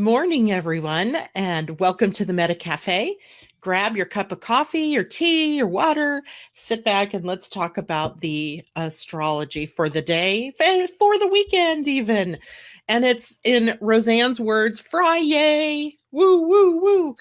morning, everyone, and welcome to the Meta Cafe. Grab your cup of coffee, your tea, your water, sit back, and let's talk about the astrology for the day, for the weekend, even. And it's in Roseanne's words, Friday. Woo, woo, woo.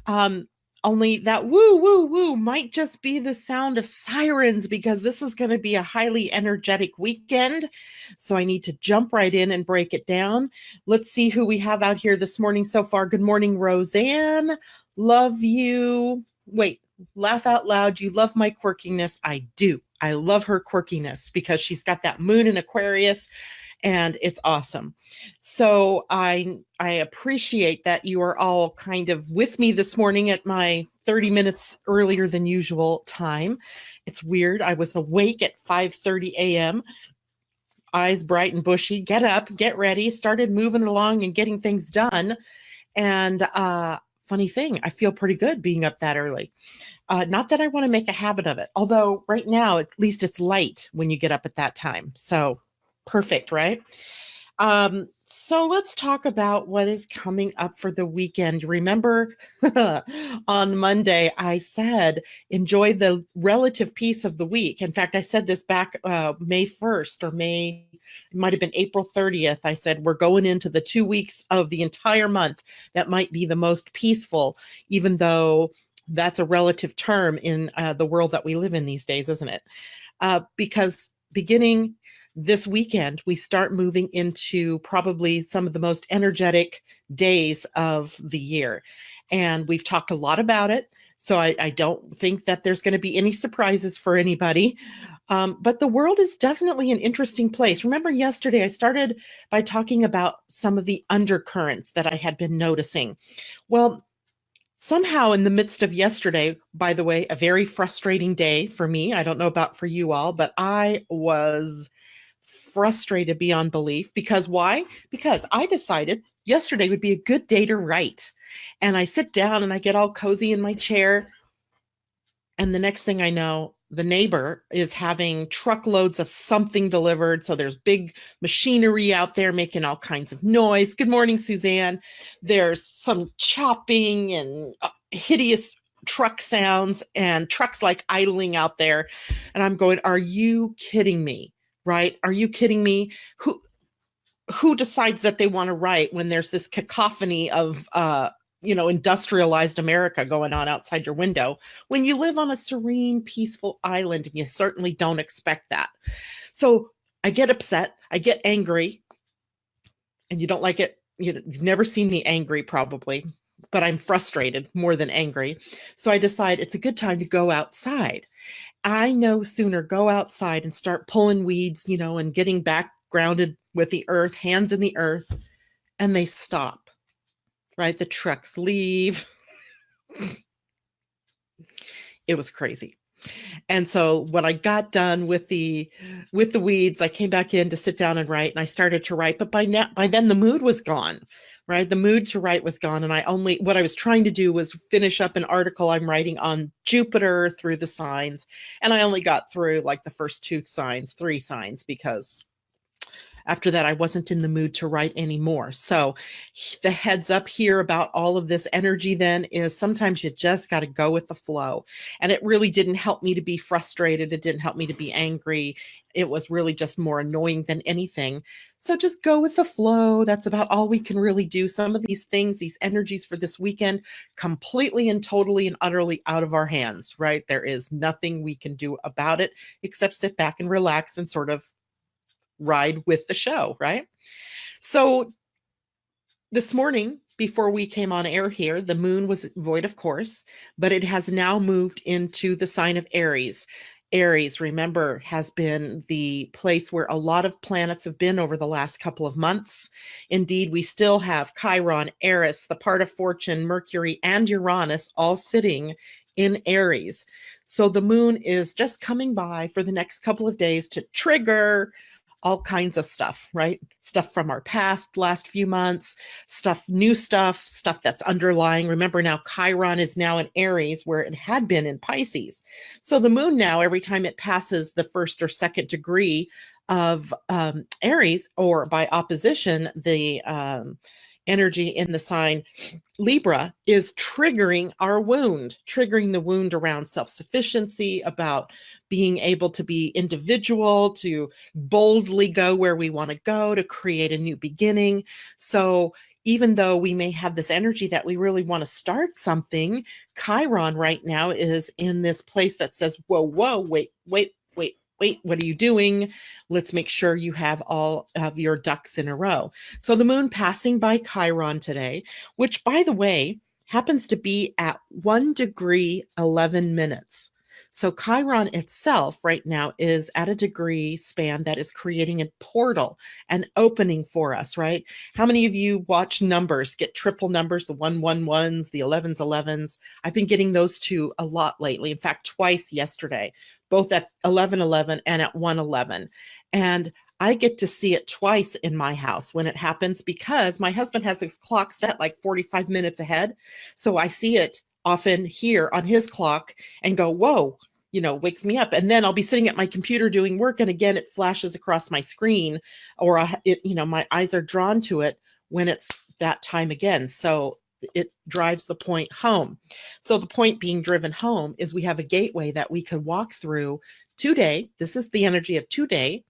Um, Only that woo, woo, woo might just be the sound of sirens because this is going to be a highly energetic weekend. So I need to jump right in and break it down. Let's see who we have out here this morning so far. Good morning, Roseanne. Love you. Wait, laugh out loud. You love my quirkiness. I do. I love her quirkiness because she's got that moon in Aquarius and it's awesome. So I appreciate that you are all kind of with me this morning at my 30 minutes earlier than usual time. It's weird. I was awake at 5:30 a.m., eyes bright and bushy, get up, get ready, started moving along and getting things done. And funny thing, I feel pretty good being up that early. Not that I want to make a habit of it, although right now, at least it's light when you get up at that time. So perfect, right? So let's talk about what is coming up for the weekend. Remember on Monday, I said, enjoy the relative peace of the week. In fact, I said this back May 1st or it might have been April 30th. I said, we're going into the 2 weeks of the entire month that might be the most peaceful, even though that's a relative term in the world that we live in these days, isn't it? Because beginning this weekend, we start moving into probably some of the most energetic days of the year. And we've talked a lot about it. So I don't think that there's going to be any surprises for anybody. But the world is definitely an interesting place. Remember yesterday, I started by talking about some of the undercurrents that I had been noticing. Well, somehow in the midst of yesterday, by the way, a very frustrating day for me. I don't know about for you all, but I was frustrated beyond belief. Because why? Because I decided yesterday would be a good day to write. And I sit down and I get all cozy in my chair. And the next thing I know, the neighbor is having truckloads of something delivered. So there's big machinery out there making all kinds of noise. Good morning, Suzanne. There's some chopping and hideous truck sounds and trucks like idling out there. And I'm going, are you kidding me? Right? Are you kidding me? Who decides that they want to write when there's this cacophony of industrialized America going on outside your window when you live on a serene, peaceful island, and you certainly don't expect that. So I get upset, I get angry, and you don't like it. You've never seen me angry probably, but I'm frustrated more than angry. So I decide it's a good time to go outside. I no sooner go outside and start pulling weeds, and getting back grounded with the earth, hands in the earth, and they stop, right? The trucks leave. It was crazy. And so when I got done with the weeds, I came back in to sit down and write, and I started to write. But by then the mood was gone, right? The mood to write was gone. And what I was trying to do was finish up an article I'm writing on Jupiter through the signs. And I only got through like the first 3 signs, because after that, I wasn't in the mood to write anymore. So the heads up here about all of this energy then is sometimes you just got to go with the flow. And it really didn't help me to be frustrated. It didn't help me to be angry. It was really just more annoying than anything. So just go with the flow. That's about all we can really do. Some of these things, these energies for this weekend, completely and totally and utterly out of our hands, right? There is nothing we can do about it except sit back and relax and sort of ride with the show, right? So this morning, before we came on air here, the moon was void, of course, but it has now moved into the sign of Aries. Aries, remember, has been the place where a lot of planets have been over the last couple of months. Indeed, we still have Chiron, Eris, the part of fortune, Mercury, and Uranus all sitting in Aries. So the moon is just coming by for the next couple of days to trigger all kinds of stuff, right? Stuff from our past, last few months, new stuff that's underlying. Remember now, Chiron is now in Aries where it had been in Pisces. So the moon now, every time it passes the first or second degree of Aries, or by opposition, the energy in the sign Libra is triggering triggering the wound around self-sufficiency, about being able to be individual, to boldly go where we want to go, to create a new beginning. So even though we may have this energy that we really want to start something, Chiron right now is in this place that says, whoa, wait, what are you doing? Let's make sure you have all of your ducks in a row. So the moon passing by Chiron today, which, by the way, happens to be at 1 degree 11 minutes. So Chiron itself right now is at a degree span that is creating a portal, an opening for us, right? How many of you watch numbers, get triple numbers, the 111s, the 11s? I've been getting those two a lot lately. In fact, twice yesterday, both at 11:11 and at 1:11. And I get to see it twice in my house when it happens, because my husband has his clock set like 45 minutes ahead. So I see it often here on his clock and go, whoa, wakes me up. And then I'll be sitting at my computer doing work, and again, it flashes across my screen, or my eyes are drawn to it when it's that time again. So it drives the point home. So the point being driven home is we have a gateway that we could walk through today. This is the energy of today.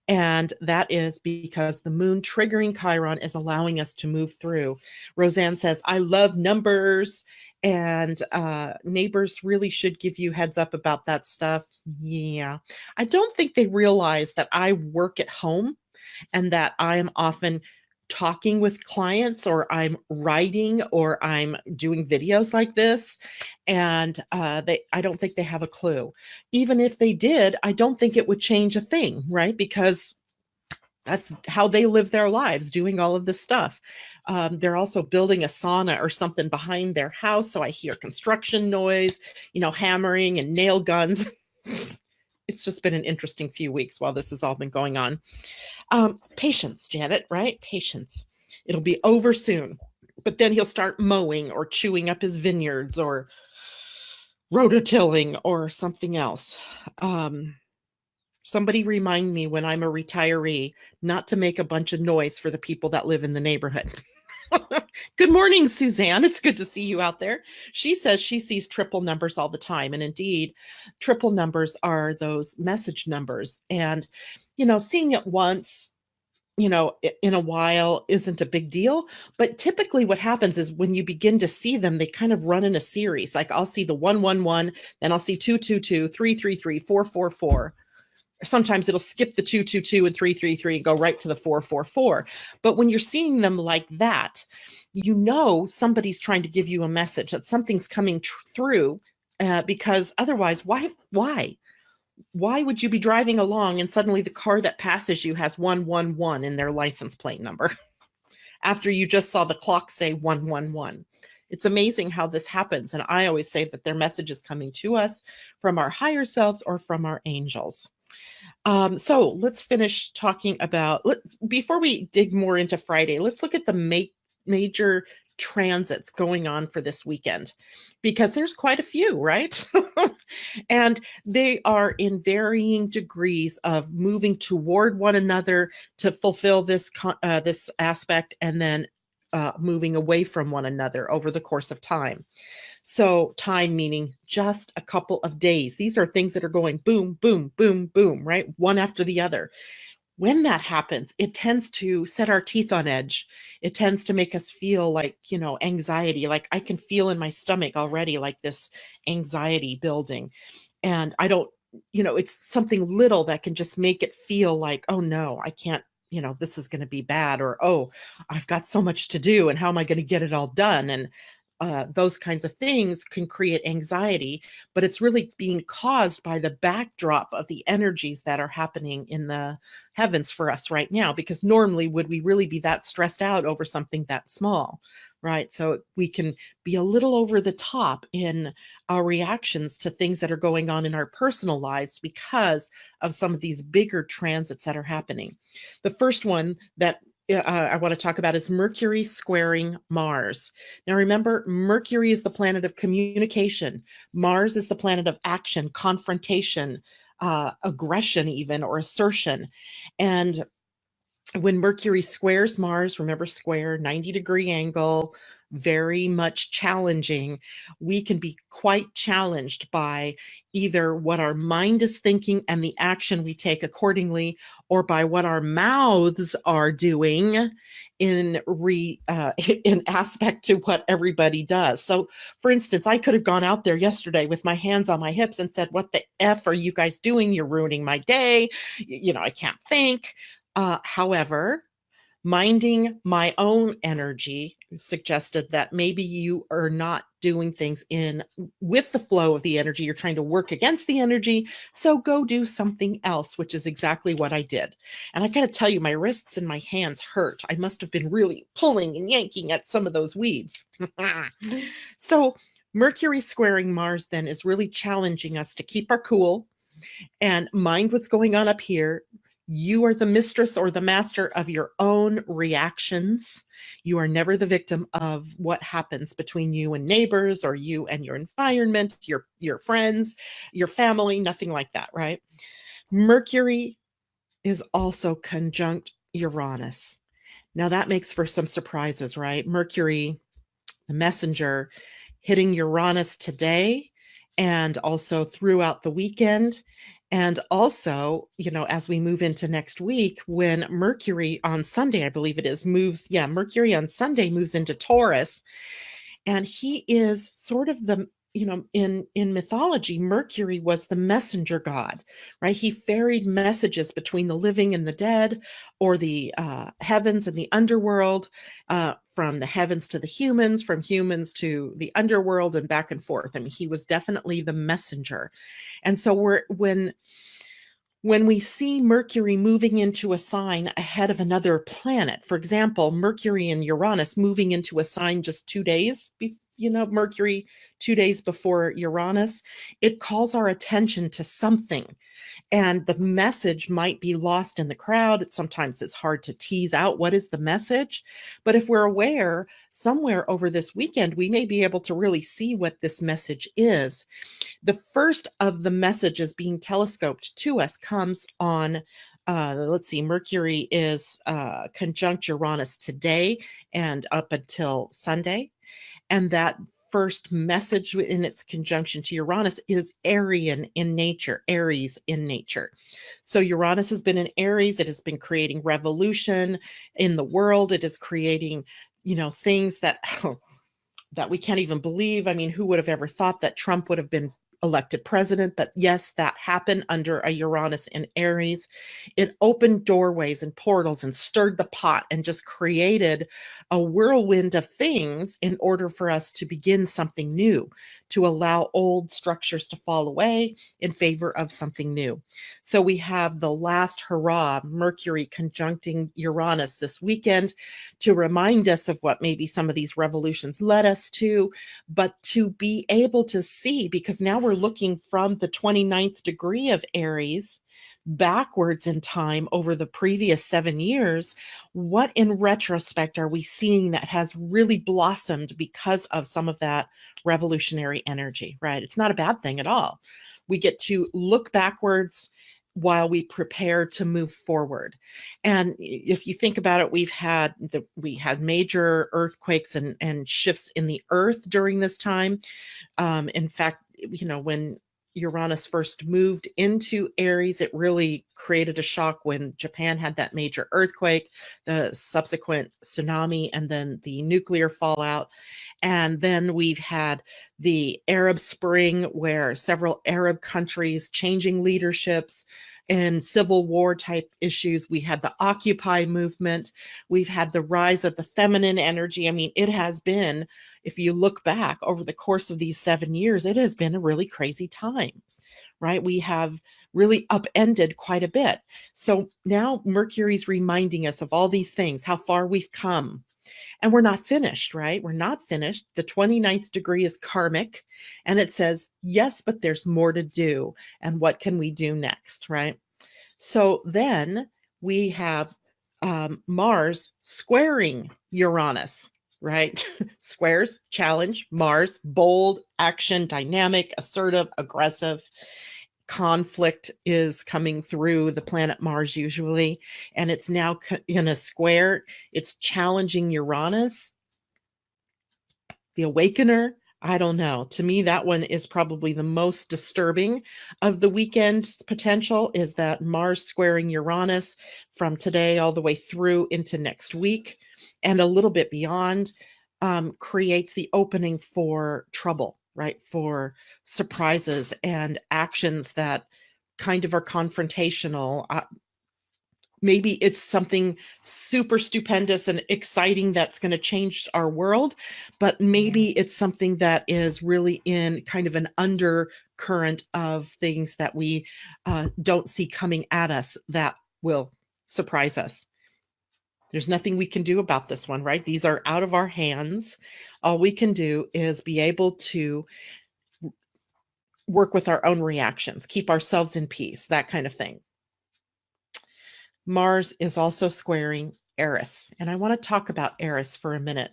And that is because the moon triggering Chiron is allowing us to move through. Roseanne says, I love numbers, and neighbors really should give you heads up about that stuff. Yeah. I don't think they realize that I work at home and that I am often talking with clients, or I'm writing, or I'm doing videos like this. And I don't think they have a clue. Even if they did, I don't think it would change a thing, right? Because that's how they live their lives, doing all of this stuff. They're also building a sauna or something behind their house. So I hear construction noise, hammering and nail guns. It's just been an interesting few weeks while this has all been going on. Patience, Janet, right? Patience. It'll be over soon. But then he'll start mowing or chewing up his vineyards or rototilling or something else. Somebody remind me when I'm a retiree not to make a bunch of noise for the people that live in the neighborhood. Good morning, Suzanne. It's good to see you out there. She says she sees triple numbers all the time. And indeed, triple numbers are those message numbers. And, seeing it once, in a while isn't a big deal. But typically what happens is when you begin to see them, they kind of run in a series. Like I'll see the 111, then I'll see 222, 333, 444. Sometimes it'll skip the 222 and 333 and go right to the 444. But when you're seeing them like that, somebody's trying to give you a message, that something's coming through, because otherwise, why would you be driving along and suddenly the car that passes you has 111 in their license plate number after you just saw the clock say 111? It's amazing how this happens. And I always say that their message is coming to us from our higher selves or from our angels. So let's finish talking about, before we dig more into Friday, let's look at the major transits going on for this weekend, because there's quite a few, right? And they are in varying degrees of moving toward one another to fulfill this aspect, and then moving away from one another over the course of time. So time meaning just a couple of days. These are things that are going boom, boom, boom, boom, right? One after the other. When that happens, it tends to set our teeth on edge. It tends to make us feel like, anxiety. Like I can feel in my stomach already, like this anxiety building. And I don't, it's something little that can just make it feel like, oh no, I can't, this is going to be bad, or, oh, I've got so much to do and how am I going to get it all done? And those kinds of things can create anxiety, but it's really being caused by the backdrop of the energies that are happening in the heavens for us right now. Because normally, would we really be that stressed out over something that small, right? So we can be a little over the top in our reactions to things that are going on in our personal lives because of some of these bigger transits that are happening. The first one that I want to talk about is Mercury squaring Mars. Now, remember, Mercury is the planet of communication. Mars is the planet of action, confrontation, aggression, even, or assertion. And when Mercury squares Mars, remember square, 90-degree angle, very much challenging. We can be quite challenged by either what our mind is thinking and the action we take accordingly, or by what our mouths are doing in in aspect to what everybody does. So, for instance, I could have gone out there yesterday with my hands on my hips and said, "What the F are you guys doing? You're ruining my day. I can't think." However, minding my own energy suggested that maybe you are not doing things in with the flow of the energy. You're trying to work against the energy. So go do something else, which is exactly what I did. And I got to tell you, my wrists and my hands hurt. I must have been really pulling and yanking at some of those weeds. So Mercury squaring Mars then is really challenging us to keep our cool and mind what's going on up here. You are the mistress or the master of your own reactions. You are never the victim of what happens between you and neighbors, or you and your environment, your friends, your family, nothing like that, right? Mercury is also conjunct Uranus. Now that makes for some surprises, right? Mercury, the messenger, hitting Uranus today and also throughout the weekend. And also, as we move into next week, when Mercury on Sunday, I believe it is, Mercury on Sunday moves into Taurus. And he is sort of the, in mythology, Mercury was the messenger god, right? He ferried messages between the living and the dead, or the heavens and the underworld, from the heavens to the humans, from humans to the underworld, and back and forth. I mean, he was definitely the messenger. And so when we see Mercury moving into a sign ahead of another planet, for example, Mercury and Uranus moving into a sign just 2 days, Mercury 2 days before Uranus, it calls our attention to something. And the message might be lost in the crowd. Sometimes it's hard to tease out what is the message. But if we're aware, somewhere over this weekend, we may be able to really see what this message is. The first of the messages being telescoped to us comes on, let's see, Mercury is conjunct Uranus today and up until Sunday. And that first message in its conjunction to Uranus is Aries in nature. So Uranus has been in Aries. It has been creating revolution in the world. It is creating, things that that we can't even believe. I mean, who would have ever thought that Trump would have been elected president? But yes, that happened under a Uranus in Aries. It opened doorways and portals and stirred the pot and just created a whirlwind of things in order for us to begin something new, to allow old structures to fall away in favor of something new. So we have the last hurrah, Mercury conjuncting Uranus this weekend, to remind us of what maybe some of these revolutions led us to, but to be able to see, because now we're looking from the 29th degree of Aries backwards in time over the previous 7 years, what in retrospect are we seeing that has really blossomed because of some of that revolutionary energy, right? It's not a bad thing at all. We get to look backwards while we prepare to move forward. And if you think about it, we had major earthquakes and shifts in the earth during this time. In fact, when Uranus first moved into Aries, it really created a shock when Japan had that major earthquake, the subsequent tsunami, and then the nuclear fallout. And then we've had the Arab Spring, where several Arab countries changing leaderships and civil war type issues. We had the Occupy movement. We've had the rise of the feminine energy. I mean, it has been, if you look back over the course of these 7 years, it has been a really crazy time, right? We have really upended quite a bit. So now Mercury's reminding us of all these things, how far we've come. And we're not finished, right? We're not finished. The 29th degree is karmic, and it says, yes, but there's more to do. And what can we do next, right? So then we have Mars squaring Uranus, right? Squares, challenge, Mars, bold, action, dynamic, assertive, aggressive, conflict is coming through the planet Mars usually, and it's now in a square. It's challenging Uranus, the awakener. I don't know. To me, that one is probably the most disturbing of the weekend's potential, is that Mars squaring Uranus from today all the way through into next week and a little bit beyond, creates the opening for trouble, right? For surprises and actions that kind of are confrontational. Maybe it's something super stupendous and exciting that's going to change our world, but maybe it's something that is really in kind of an undercurrent of things that we don't see coming at us that will surprise us. There's nothing we can do about this one, right? These are out of our hands. All we can do is be able to work with our own reactions, keep ourselves in peace, that kind of thing. Mars is also squaring Eris. And I want to talk about Eris for a minute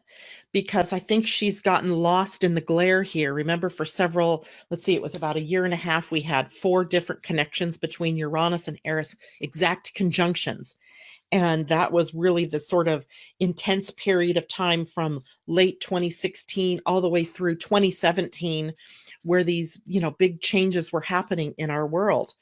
because I think she's gotten lost in the glare here. Remember, for several, let's see, it was about a year and a half, we had 4 different connections between Uranus and Eris, exact conjunctions. And that was really the sort of intense period of time from late 2016 all the way through 2017, where these, big changes were happening in our world.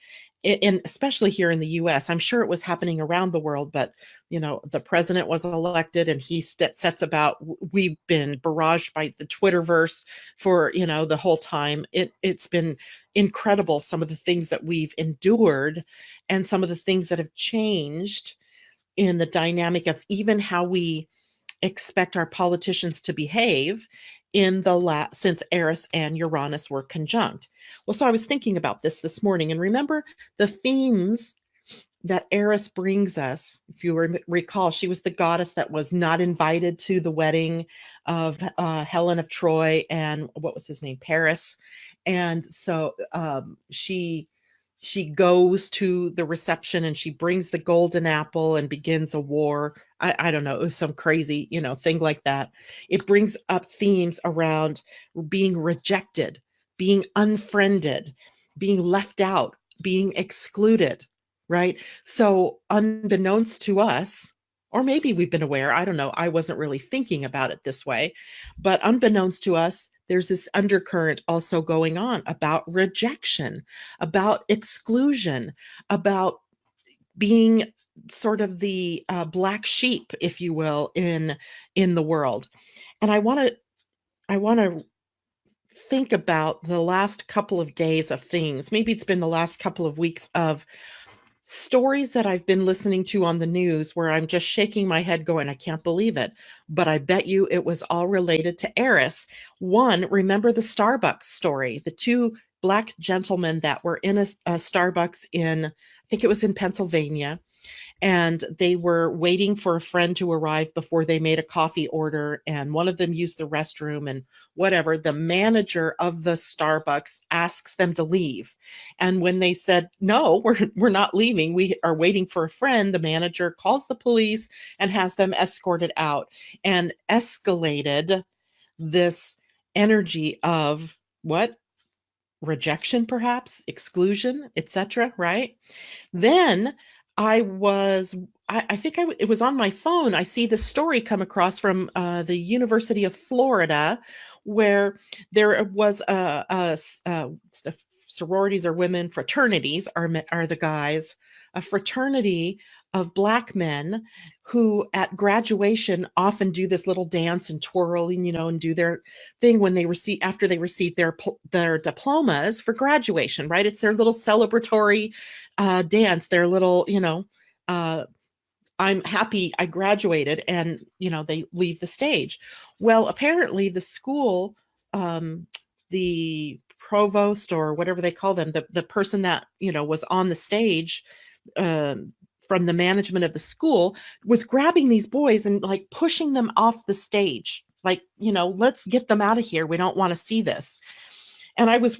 And especially here in the US, I'm sure it was happening around the world, but the president was elected and he sets about, we've been barraged by the Twitterverse for, the whole time. It's been incredible, some of the things that we've endured and some of the things that have changed in the dynamic of even how we expect our politicians to behave since Eris and Uranus were conjunct. Well, so I was thinking about this morning, and remember the themes that Eris brings us. If you recall, she was the goddess that was not invited to the wedding of Helen of Troy and what was his name, Paris. And so she goes to the reception and she brings the golden apple and begins a war. I don't know. It was some crazy, thing like that. It brings up themes around being rejected, being unfriended, being left out, being excluded, right? So unbeknownst to us, or maybe we've been aware, I don't know, I wasn't really thinking about it this way, but unbeknownst to us, there's this undercurrent also going on about rejection, about exclusion, about being sort of the black sheep, if you will, in the world. And I want to think about the last couple of days of things. Maybe it's been the last couple of weeks of stories that I've been listening to on the news where I'm just shaking my head going, I can't believe it. But I bet you it was all related to Eris. One, remember the Starbucks story, the 2 Black gentlemen that were in a Starbucks I think it was in Pennsylvania, and they were waiting for a friend to arrive before they made a coffee order, and one of them used the restroom and whatever. The manager of the Starbucks asks them to leave, and when they said no, we're not leaving, we are waiting for a friend, the manager calls the police and has them escorted out and escalated this energy of what? Rejection, perhaps exclusion, etc., right? Then I think it was on my phone. I see the story come across from the University of Florida, where there was sororities or women, fraternities are the guys, a fraternity of Black men who at graduation often do this little dance and twirl, and do their thing when after they receive their diplomas for graduation, right? It's their little celebratory dance, their little, I'm happy I graduated, and they leave the stage. Well, apparently the school, the provost or whatever they call them, the person that was on the stage, from the management of the school, was grabbing these boys and like pushing them off the stage, like, let's get them out of here, we don't want to see this. And I was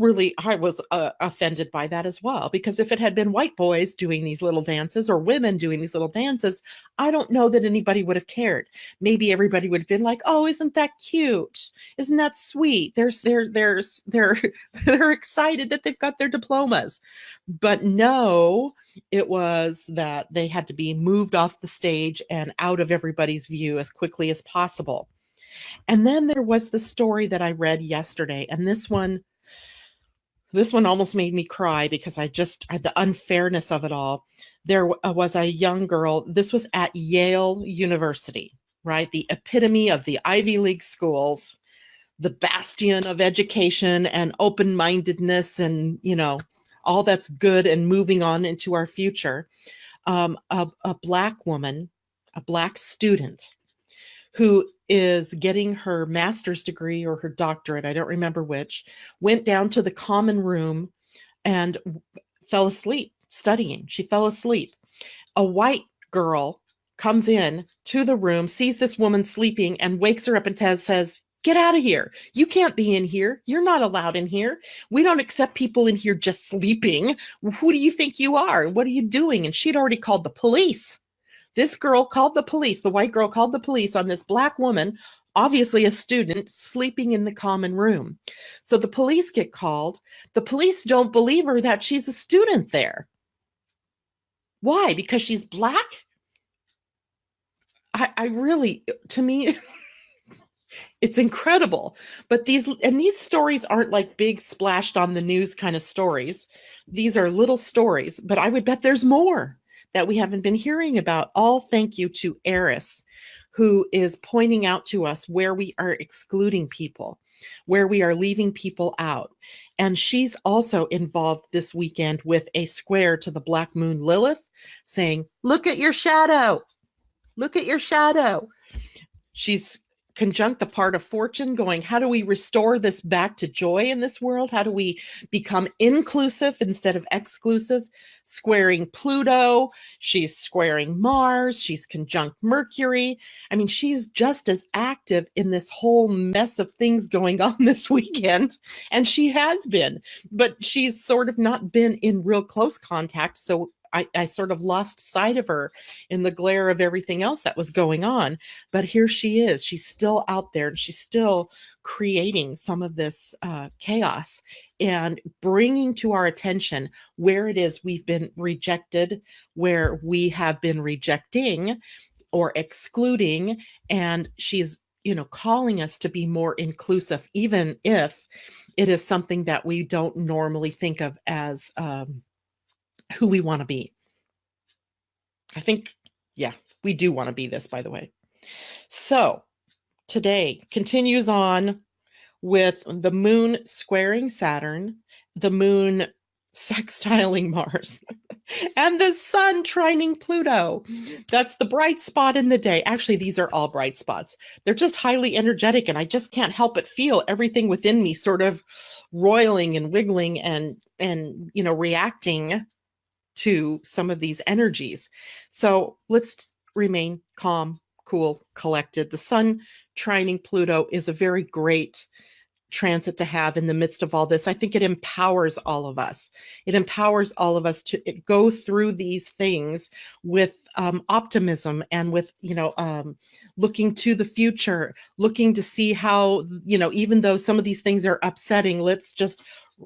offended by that as well, because if it had been white boys doing these little dances or women doing these little dances, I don't know that anybody would have cared. Maybe everybody would have been like, "Oh, isn't that cute? Isn't that sweet? They're they're excited that they've got their diplomas." But no, it was that they had to be moved off the stage and out of everybody's view as quickly as possible. And then there was the story that I read yesterday, and this one almost made me cry, because the unfairness of it all. There was a young girl. This was at Yale University, right? The epitome of the Ivy League schools, the bastion of education and open-mindedness, and, all that's good and moving on into our future. A Black woman, a Black student, who is getting her master's degree or her doctorate, I don't remember which, went down to the common room and fell asleep studying. She fell asleep. A white girl comes in to the room, sees this woman sleeping, and wakes her up and says, "Get out of here. You can't be in here. You're not allowed in here. We don't accept people in here just sleeping. Who do you think you are? What are you doing?" And she'd already called the police. This girl called the police. The white girl called the police on this Black woman, obviously a student, sleeping in the common room. So the police get called. The police don't believe her that she's a student there. Why? Because she's Black? I really, to me, it's incredible. But these stories aren't like big splashed on the news kind of stories. These are little stories, but I would bet there's more that we haven't been hearing about. All thank you to Eris, who is pointing out to us where we are excluding people, where we are leaving people out. And she's also involved this weekend with a square to the Black Moon Lilith, saying, "Look at your shadow. Look at your shadow." She's conjunct the part of Fortune, going, how do we restore this back to joy in this world? How do we become inclusive instead of exclusive? Squaring Pluto. She's squaring Mars. She's conjunct Mercury. I mean, she's just as active in this whole mess of things going on this weekend. And she has been, but she's sort of not been in real close contact. So I sort of lost sight of her in the glare of everything else that was going on. But here she is. She's still out there, and she's still creating some of this chaos and bringing to our attention where it is we've been rejected, where we have been rejecting or excluding. And she's, calling us to be more inclusive, even if it is something that we don't normally think of as who we want to be. I think, we do want to be this, by the way. So today continues on with the moon squaring Saturn, the moon sextiling Mars, and the sun trining Pluto. That's the bright spot in the day. Actually, these are all bright spots. They're just highly energetic, and I just can't help but feel everything within me sort of roiling and wiggling and reacting to some of these energies. So let's remain calm, cool, collected. The sun trining Pluto is a very great transit to have in the midst of all this. I think it empowers all of us. It empowers all of us to go through these things with optimism and with, looking to the future, looking to see how, even though some of these things are upsetting, let's just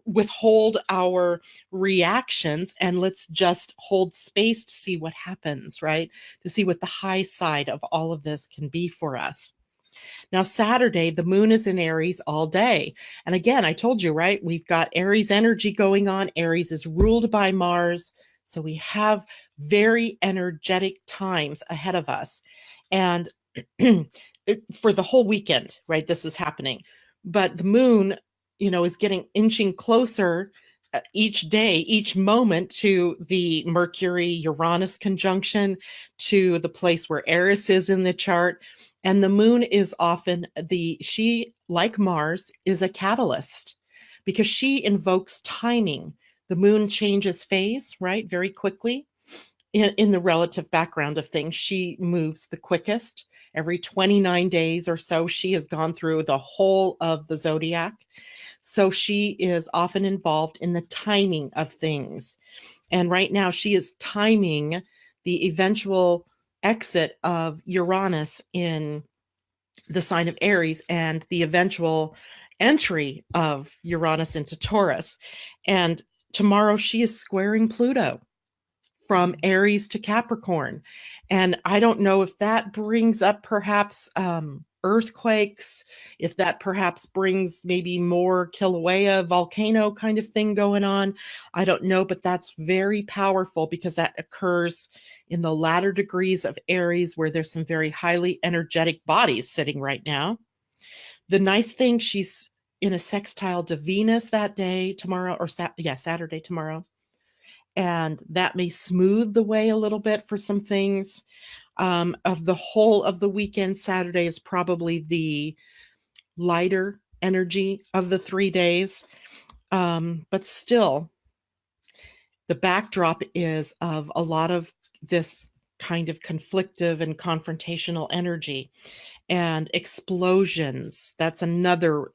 withhold our reactions and let's just hold space to see what happens, right? To see what the high side of all of this can be for us. Now, Saturday, the moon is in Aries all day. And again, I told you, right? We've got Aries energy going on. Aries is ruled by Mars. So we have very energetic times ahead of us. And for the whole weekend, right? This is happening. But the moon, is inching closer each day, each moment to the Mercury-Uranus conjunction, to the place where Eris is in the chart. And the moon is often she, like Mars, is a catalyst because she invokes timing. The moon changes phase, right? Very quickly in the relative background of things. She moves the quickest. Every 29 days or so, she has gone through the whole of the zodiac. So she is often involved in the timing of things. And right now she is timing the eventual exit of Uranus in the sign of Aries and the eventual entry of Uranus into Taurus. And tomorrow she is squaring Pluto from Aries to Capricorn. And I don't know if that brings up perhaps earthquakes, if that perhaps brings maybe more Kilauea volcano kind of thing going on. I don't know, but that's very powerful because that occurs in the latter degrees of Aries, where there's some very highly energetic bodies sitting right now. The nice thing, she's in a sextile to Venus that day tomorrow, or Saturday tomorrow. And that may smooth the way a little bit for some things. Of the whole of the weekend, Saturday is probably the lighter energy of the 3 days. But still, the backdrop is of a lot of this kind of conflictive and confrontational energy and explosions. That's another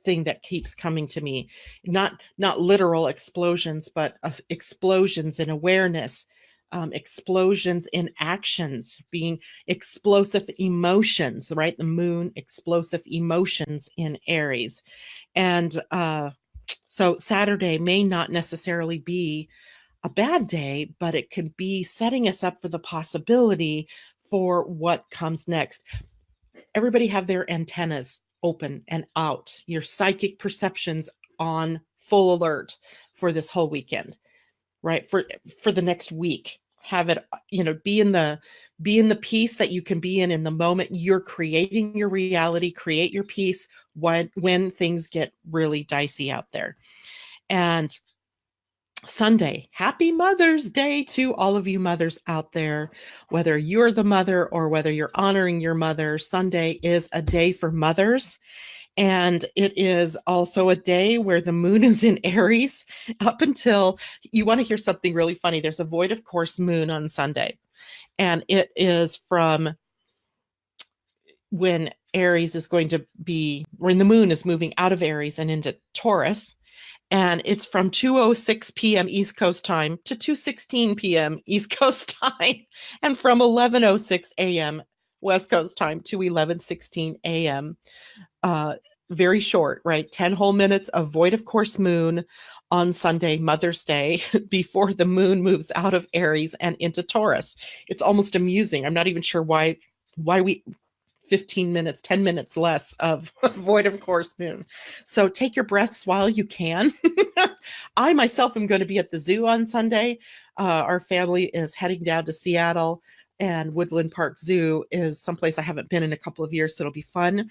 thing that keeps coming to me. Not literal explosions, but explosions in awareness, explosions in actions, being explosive emotions, right? The moon, explosive emotions in Aries. And so Saturday may not necessarily be a bad day, but it could be setting us up for the possibility for what comes next. Everybody have their antennas open and out, your psychic perceptions on full alert for this whole weekend, right? For the next week. Have it, be in the peace that you can be in the moment. You're creating your reality, create your peace when things get really dicey out there. And Sunday, happy Mother's Day to all of you mothers out there. Whether you're the mother or whether you're honoring your mother, Sunday is a day for mothers. And it is also a day where the moon is in Aries up until, you want to hear something really funny. There's a void of course moon on Sunday. And it is from when Aries is going to be, when the moon is moving out of Aries and into Taurus. And it's from 2:06 p.m. East Coast time to 2:16 p.m. East Coast time, and from 11:06 a.m. West Coast time to 11:16 a.m. Very short, right? 10 whole minutes of void of course moon on Sunday, Mother's Day, before the moon moves out of Aries and into Taurus. It's almost amusing. I'm not even sure why we 15 minutes, 10 minutes less of void of course moon. So take your breaths while you can. I myself am going to be at the zoo on Sunday. Our family is heading down to Seattle, and Woodland Park Zoo is someplace I haven't been in a couple of years, so it'll be fun.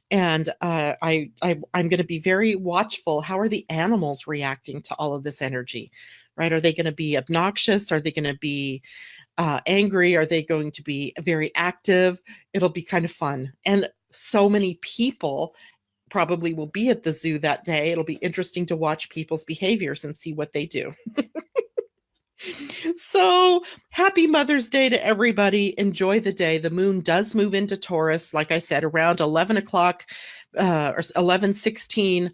And I'm going to be very watchful. How are the animals reacting to all of this energy, right? Are they going to be obnoxious? Are they going to be angry? Are they going to be very active? It'll be kind of fun. And so many people probably will be at the zoo that day. It'll be interesting to watch people's behaviors and see what they do. So happy Mother's Day to everybody. Enjoy the day. The moon does move into Taurus, like I said, around 11 o'clock or 11:16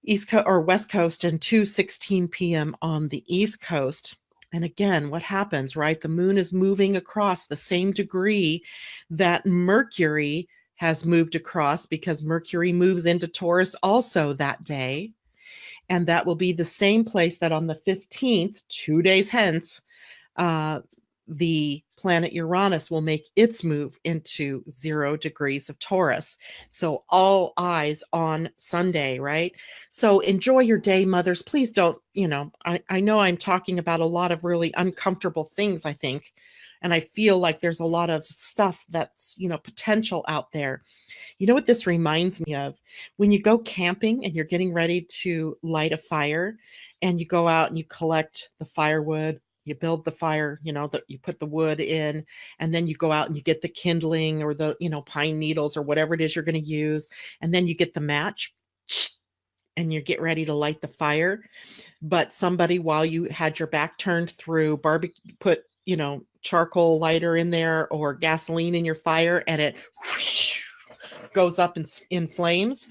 East Coast or West Coast and 2:16 p.m. on the East Coast. And again, what happens, right? The moon is moving across the same degree that Mercury has moved across, because Mercury moves into Taurus also that day. And that will be the same place that on the 15th, 2 days hence, the planet Uranus will make its move into 0 degrees of Taurus. So all eyes on Sunday, right? So enjoy your day, mothers. Please don't, I know I'm talking about a lot of really uncomfortable things, I think. And I feel like there's a lot of stuff that's, potential out there. You know what this reminds me of? When you go camping and you're getting ready to light a fire, and you go out and you collect the firewood, you build the fire, you put the wood in, and then you go out and you get the kindling or the, pine needles or whatever it is you're going to use. And then you get the match and you get ready to light the fire. But somebody, while you had your back turned through barbecue, put, charcoal lighter in there or gasoline in your fire, and it goes up in flames.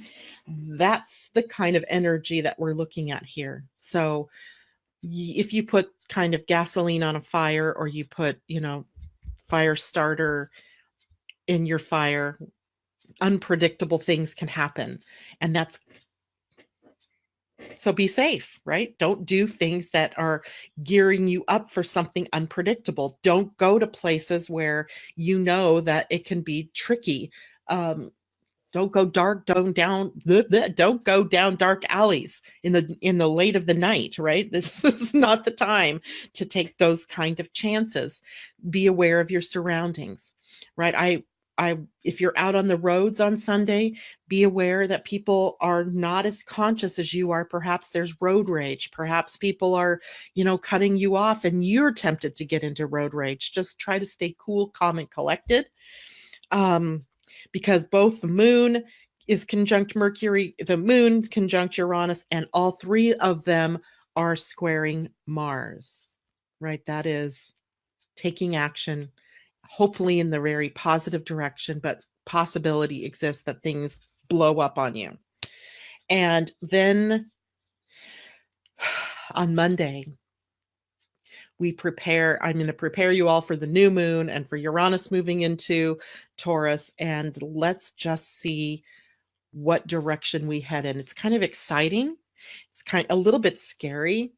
That's the kind of energy that we're looking at here. So if you put kind of gasoline on a fire, or you put, fire starter in your fire, unpredictable things can happen. And that's, so be safe, right? Don't do things that are gearing you up for something unpredictable. Don't go to places where you know that it can be tricky. Don't go dark, don't go down dark alleys in the late of the night, right? This is not the time to take those kind of chances. Be aware of your surroundings, right? If you're out on the roads on Sunday, be aware that people are not as conscious as you are. Perhaps there's road rage. Perhaps people are, cutting you off and you're tempted to get into road rage. Just try to stay cool, calm, and collected. Because both the moon is conjunct Mercury, the moon's conjunct Uranus, and all three of them are squaring Mars, right? That is taking action, hopefully in the very positive direction, but possibility exists that things blow up on you. And then on Monday, I'm going to prepare you all for the new moon and for Uranus moving into Taurus. And let's just see what direction we head in. It's kind of exciting. It's kind of a little bit scary.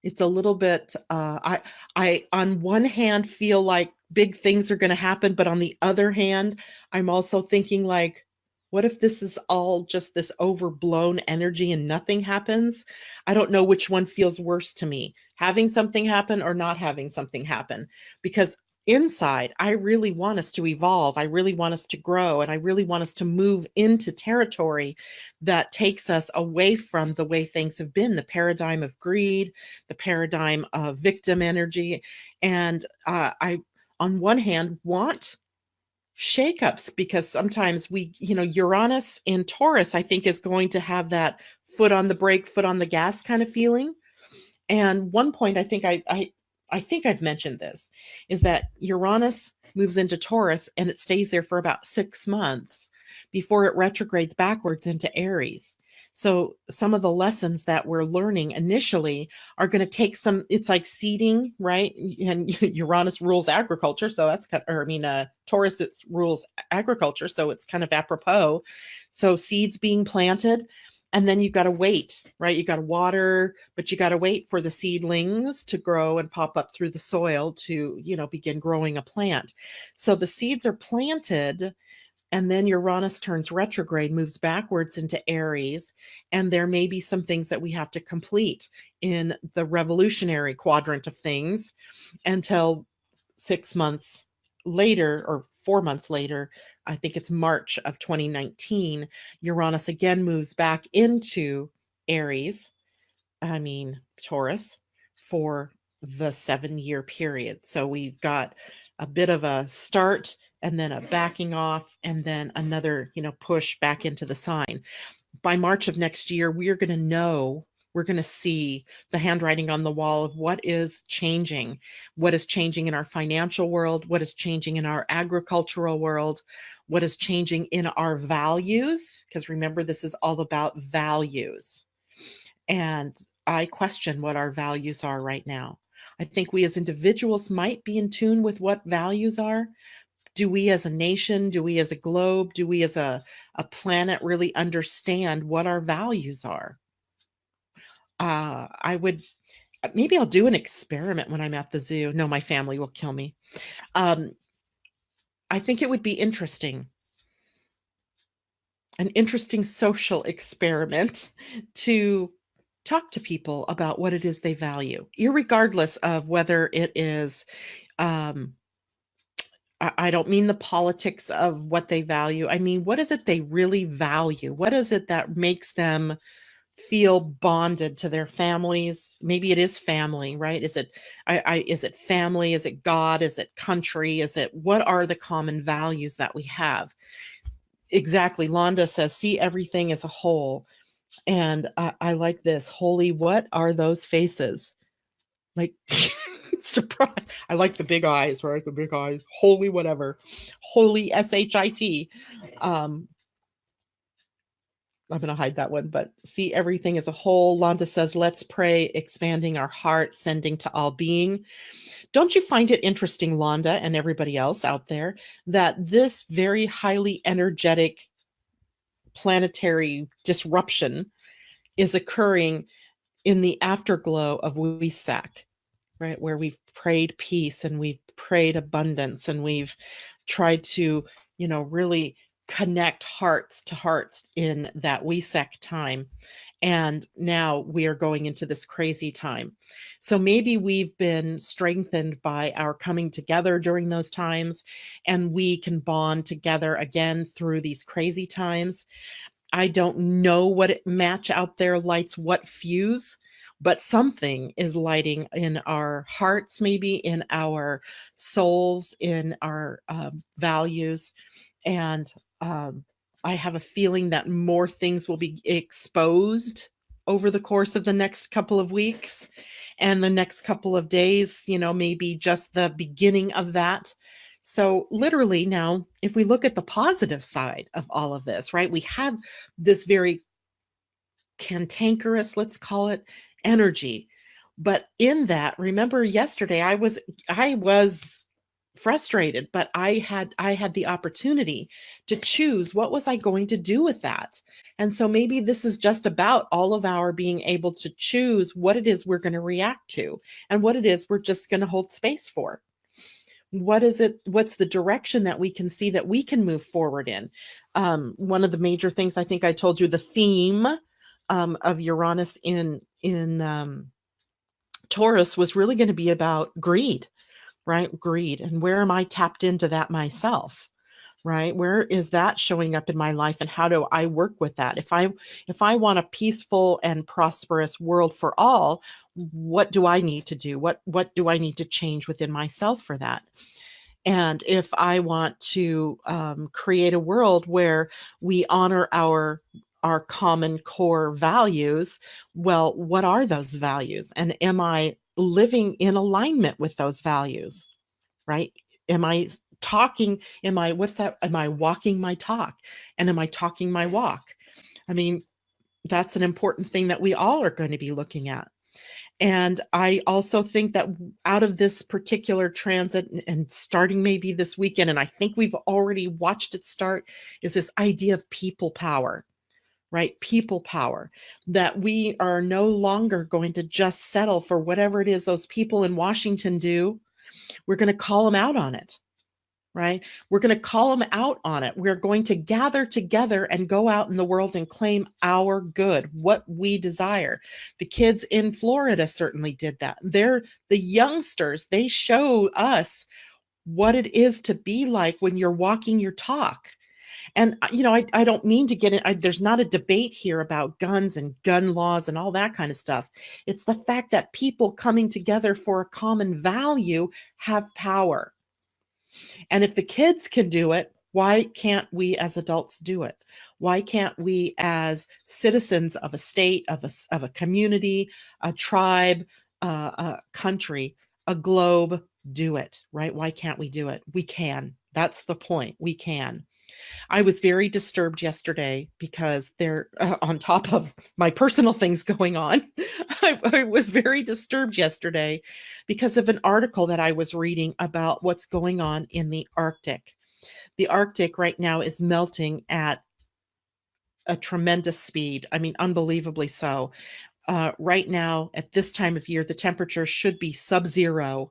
It's a little bit, I on one hand feel like big things are going to happen, but on the other hand, I'm also thinking like, what if this is all just this overblown energy and nothing happens? I don't know which one feels worse to me, having something happen or not having something happen. Because inside, I really want us to evolve. I really want us to grow. And I really want us to move into territory that takes us away from the way things have been, the paradigm of greed, the paradigm of victim energy. And I, on one hand, want shakeups, because sometimes Uranus in Taurus, I think, is going to have that foot on the brake, foot on the gas kind of feeling. And one point I think I think I've mentioned this is that Uranus moves into Taurus and it stays there for about 6 months before it retrogrades backwards into Aries. So some of the lessons that we're learning initially are going to take some, it's like seeding, right? And Uranus rules agriculture. So that's kind of, or I mean, Taurus rules agriculture. So it's kind of apropos. So seeds being planted, and then you got to wait, right? You got to water, but you got to wait for the seedlings to grow and pop up through the soil to, begin growing a plant. So the seeds are planted, and then Uranus turns retrograde, moves backwards into Aries. And there may be some things that we have to complete in the revolutionary quadrant of things until 6 months later, or 4 months later, I think it's March of 2019, Uranus again moves back into Aries, Taurus, for the 7-year period. So we've got a bit of a start and then a backing off and then another, push back into the sign. By March of next year, we're going to see the handwriting on the wall of what is changing in our financial world, what is changing in our agricultural world, what is changing in our values. Because remember, this is all about values. And I question what our values are right now. I think we as individuals might be in tune with what values are. Do we as a nation, do we as a globe, do we as a planet really understand what our values are? Maybe I'll do an experiment when I'm at the zoo. No, my family will kill me. I think it would be interesting, an interesting social experiment to talk to people about what it is they value, irregardless of whether it is, I don't mean the politics of what they value. I mean, what is it they really value? What is it that makes them feel bonded to their families? Maybe it is family, right? Is it, is it family? Is it God? Is it country? What are the common values that we have? Exactly. Londa says, see everything as a whole. And I like this. Holy, what are those faces? Like, surprise. I like the big eyes, right? The big eyes. Holy whatever. Holy SHIT. I'm going to hide that one, but see everything as a whole. Londa says, let's pray, expanding our heart, sending to all being. Don't you find it interesting, Londa, and everybody else out there, that this very highly energetic planetary disruption is occurring in the afterglow of Wesak, right? Where we've prayed peace and we've prayed abundance and we've tried to, really connect hearts to hearts in that Wesak time. And now we are going into this crazy time. So maybe we've been strengthened by our coming together during those times, and we can bond together again through these crazy times. I don't know what match out there lights what fuse, but something is lighting in our hearts, maybe in our souls, in our values. And I have a feeling that more things will be exposed over the course of the next couple of weeks and the next couple of days, maybe just the beginning of that. So literally now, if we look at the positive side of all of this, right, we have this very cantankerous, let's call it, energy. But in that, remember yesterday, I was frustrated, but I had the opportunity to choose what was I going to do with that. And so maybe this is just about all of our being able to choose what it is we're going to react to and what it is we're just going to hold space for. What is it? What's the direction that we can see that we can move forward in? One of the major things, I think I told you, the theme of Uranus in Taurus was really going to be about greed, right? Greed. And where am I tapped into that myself? Right? Where is that showing up in my life, and how do I work with that? If I want a peaceful and prosperous world for all, what do I need to do? What do I need to change within myself for that? And if I want to create a world where we honor our common core values, well, what are those values? And am I living in alignment with those values? Right? Am I talking? Am I walking my talk? And am I talking my walk? I mean, that's an important thing that we all are going to be looking at. And I also think that out of this particular transit, and starting maybe this weekend, and I think we've already watched it start, is this idea of people power, right? People power, that we are no longer going to just settle for whatever it is those people in Washington do. We're going to call them out on it, right? We're going to call them out on it. We're going to gather together and go out in the world and claim our good, what we desire. The kids in Florida certainly did that. They're the youngsters. They show us what it is to be like when you're walking your talk. And, I don't mean to get in. There's not a debate here about guns and gun laws and all that kind of stuff. It's the fact that people coming together for a common value have power. And if the kids can do it, why can't we as adults do it? Why can't we as citizens of a state, of a community, a tribe, a country, a globe do it, right? Why can't we do it? We can. That's the point. We can. I was very disturbed yesterday because on top of my personal things going on, I was very disturbed yesterday because of an article that I was reading about what's going on in the Arctic. The Arctic right now is melting at a tremendous speed. I mean, unbelievably so. Right now, at this time of year, the temperature should be sub-zero,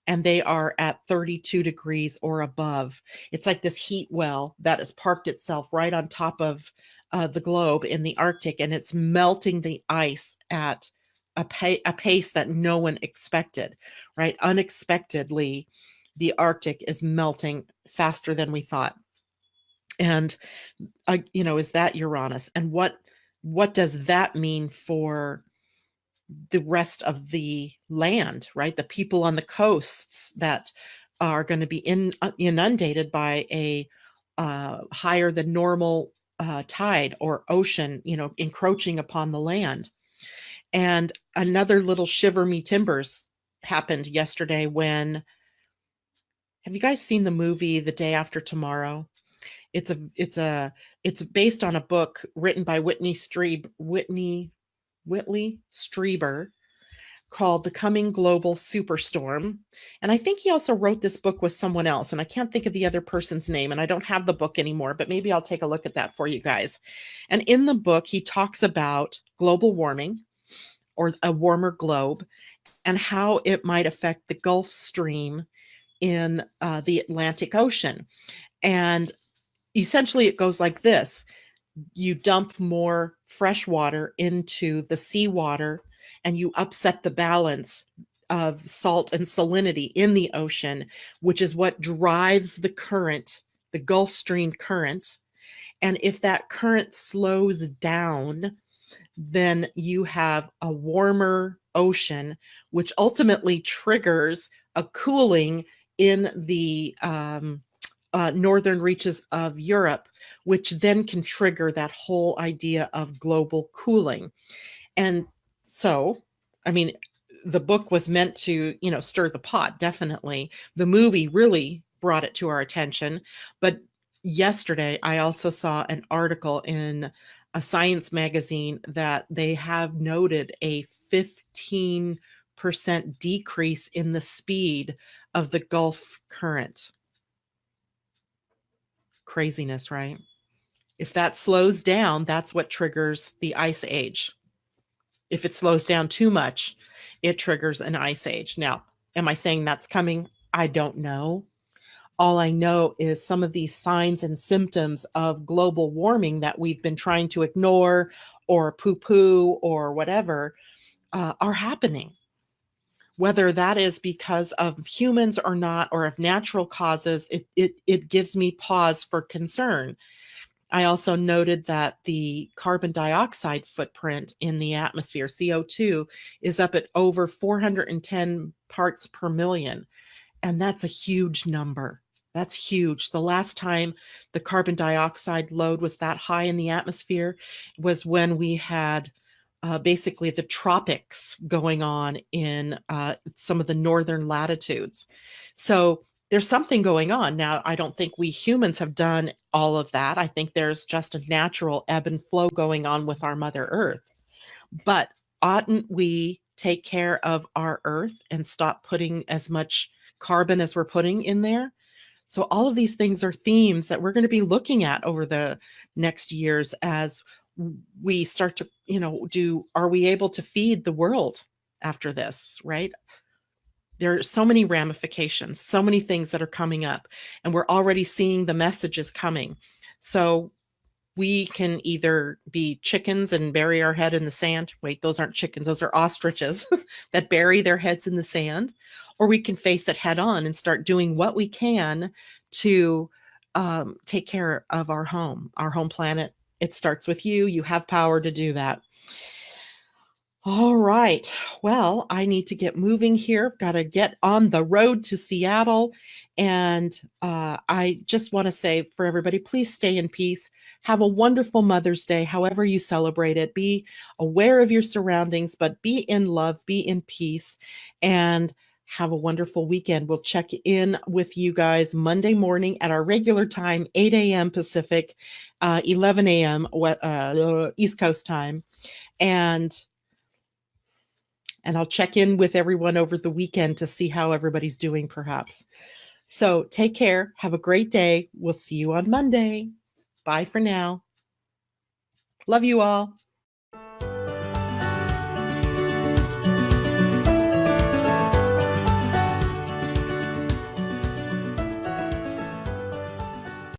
and they are at 32 degrees or above. It's like this heat well that has parked itself right on top of the globe in the Arctic, and it's melting the ice at a pace that no one expected, right? Unexpectedly, the Arctic is melting faster than we thought. And, is that Uranus? And what does that mean for the rest of the land, right? The people on the coasts that are going to be inundated by a higher than normal tide or ocean, encroaching upon the land. And another little shiver me timbers happened yesterday when, have you guys seen the movie The Day After Tomorrow? It's based on a book written by Whitley Strieber called The Coming Global Superstorm. And I think he also wrote this book with someone else, and I can't think of the other person's name, and I don't have the book anymore, but maybe I'll take a look at that for you guys. And in the book, he talks about global warming or a warmer globe and how it might affect the Gulf Stream in the Atlantic Ocean. And essentially, it goes like this: you dump more fresh water into the seawater and you upset the balance of salt and salinity in the ocean, which is what drives the current, the Gulf Stream current. And if that current slows down, then you have a warmer ocean, which ultimately triggers a cooling in the northern reaches of Europe, which then can trigger that whole idea of global cooling. And so, I mean, the book was meant to, stir the pot, definitely. The movie really brought it to our attention. But yesterday, I also saw an article in a science magazine that they have noted a 15% decrease in the speed of the Gulf current. Craziness, right? If that slows down, that's what triggers the ice age. If it slows down too much, it triggers an ice age. Now, am I saying that's coming? I don't know. All I know is some of these signs and symptoms of global warming that we've been trying to ignore or poo-poo or whatever are happening. Whether that is because of humans or not, or of natural causes, it gives me pause for concern. I also noted that the carbon dioxide footprint in the atmosphere, CO2, is up at over 410 parts per million. And that's a huge number. That's huge. The last time the carbon dioxide load was that high in the atmosphere was when we had basically the tropics going on in some of the northern latitudes. So there's something going on. Now, I don't think we humans have done all of that. I think there's just a natural ebb and flow going on with our Mother Earth. But oughtn't we take care of our Earth and stop putting as much carbon as we're putting in there? So all of these things are themes that we're going to be looking at over the next years as we start to, are we able to feed the world after this, right? There are so many ramifications, so many things that are coming up, and we're already seeing the messages coming. So we can either be chickens and bury our head in the sand. Wait, those aren't chickens. Those are ostriches that bury their heads in the sand. Or we can face it head on and start doing what we can to take care of our home planet. It starts with you. You have power to do that. All right. Well, I need to get moving here. I've got to get on the road to Seattle. And I just want to say for everybody, please stay in peace. Have a wonderful Mother's Day, however you celebrate it. Be aware of your surroundings, but be in love, be in peace, and have a wonderful weekend. We'll check in with you guys Monday morning at our regular time, 8 a.m. Pacific, 11 a.m. East Coast time. And I'll check in with everyone over the weekend to see how everybody's doing, perhaps. So take care. Have a great day. We'll see you on Monday. Bye for now. Love you all.